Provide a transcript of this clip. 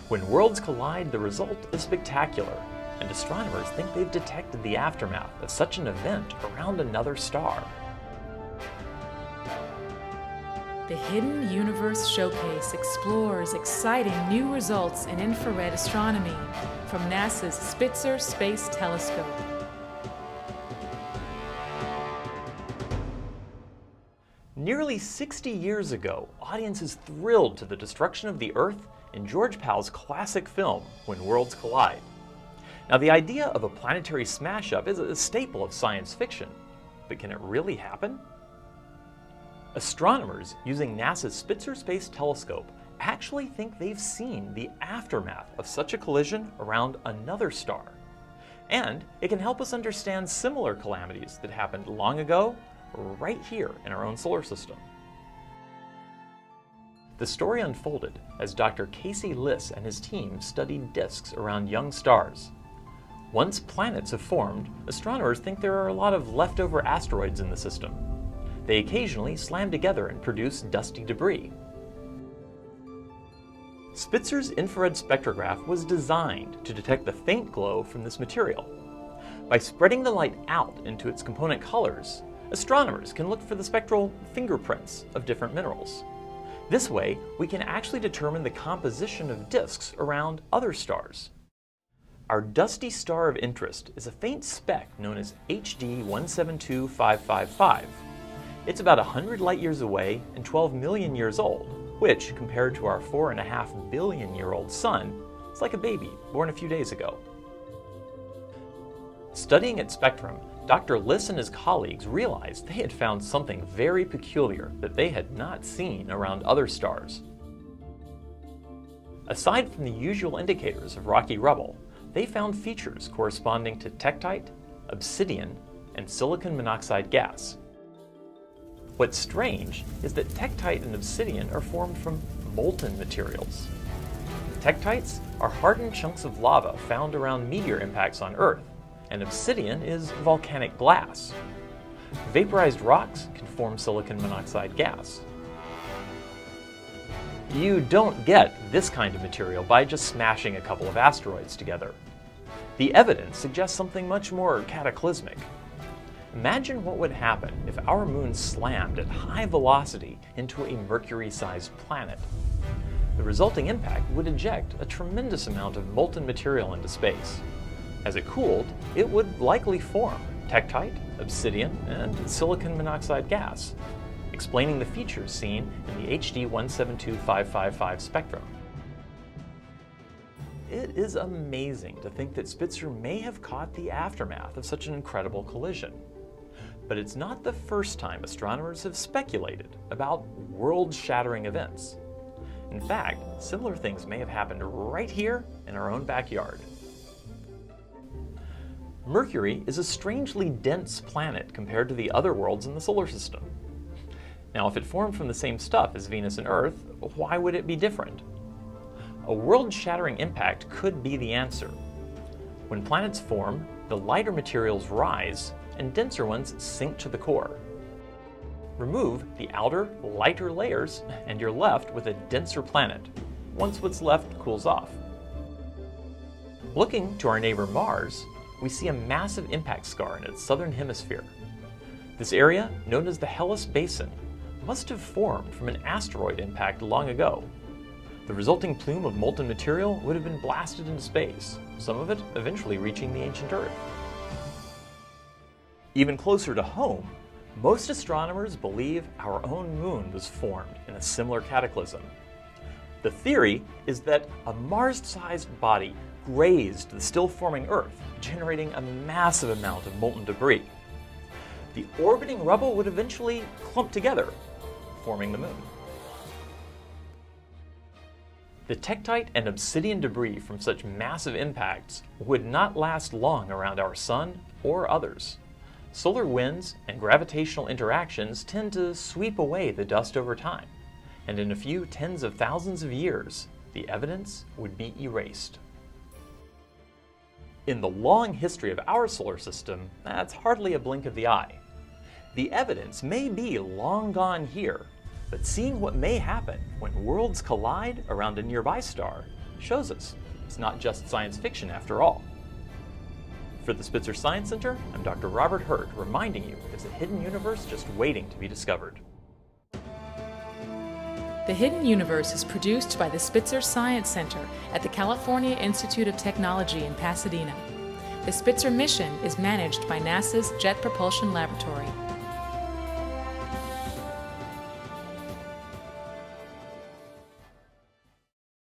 When worlds collide, the result is spectacular, and astronomers think they've detected the aftermath of such an event around another star. The Hidden Universe Showcase explores exciting new results in infrared astronomy from NASA's Spitzer Space Telescope. Nearly 60 years ago, audiences thrilled to the destruction of the Earth in George Pal's classic film, When Worlds Collide. Now, the idea of a planetary smash-up is a staple of science fiction, but can it really happen? Astronomers using NASA's Spitzer Space Telescope actually think they've seen the aftermath of such a collision around another star. And it can help us understand similar calamities that happened long ago, right here in our own solar system. The story unfolded as Dr. Casey Liss and his team studied disks around young stars. Once planets have formed, astronomers think there are a lot of leftover asteroids in the system. They occasionally slam together and produce dusty debris. Spitzer's infrared spectrograph was designed to detect the faint glow from this material. By spreading the light out into its component colors, astronomers can look for the spectral fingerprints of different minerals. This way, we can actually determine the composition of disks around other stars. Our dusty star of interest is a faint speck known as HD 172555. It's about 100 light-years away and 12 million years old, which, compared to our 4.5 billion-year-old sun, is like a baby born a few days ago. Studying its spectrum, Dr. Liss and his colleagues realized they had found something very peculiar that they had not seen around other stars. Aside from the usual indicators of rocky rubble, they found features corresponding to tektite, obsidian, and silicon monoxide gas. What's strange is that tektite and obsidian are formed from molten materials. Tektites are hardened chunks of lava found around meteor impacts on Earth, and obsidian is volcanic glass. Vaporized rocks can form silicon monoxide gas. You don't get this kind of material by just smashing a couple of asteroids together. The evidence suggests something much more cataclysmic. Imagine what would happen if our moon slammed at high velocity into a Mercury-sized planet. The resulting impact would eject a tremendous amount of molten material into space. As it cooled, it would likely form tektite, obsidian, and silicon monoxide gas, explaining the features seen in the HD 172555 spectrum. It is amazing to think that Spitzer may have caught the aftermath of such an incredible collision. But it's not the first time astronomers have speculated about world-shattering events. In fact, similar things may have happened right here in our own backyard. Mercury is a strangely dense planet compared to the other worlds in the solar system. Now, if it formed from the same stuff as Venus and Earth, why would it be different? A world-shattering impact could be the answer. When planets form, the lighter materials rise, and denser ones sink to the core. Remove the outer, lighter layers, and you're left with a denser planet, once what's left cools off. Looking to our neighbor Mars, we see a massive impact scar in its southern hemisphere. This area, known as the Hellas Basin, must have formed from an asteroid impact long ago. The resulting plume of molten material would have been blasted into space, some of it eventually reaching the ancient Earth. Even closer to home, most astronomers believe our own moon was formed in a similar cataclysm. The theory is that a Mars-sized body grazed the still-forming Earth, generating a massive amount of molten debris. The orbiting rubble would eventually clump together, forming the moon. The tektite and obsidian debris from such massive impacts would not last long around our sun or others. Solar winds and gravitational interactions tend to sweep away the dust over time, and in a few tens of thousands of years, the evidence would be erased. In the long history of our solar system, that's hardly a blink of the eye. The evidence may be long gone here, but seeing what may happen when worlds collide around a nearby star shows us it's not just science fiction after all. For the Spitzer Science Center, I'm Dr. Robert Hurd, reminding you there's a hidden universe just waiting to be discovered. The Hidden Universe is produced by the Spitzer Science Center at the California Institute of Technology in Pasadena. The Spitzer mission is managed by NASA's Jet Propulsion Laboratory.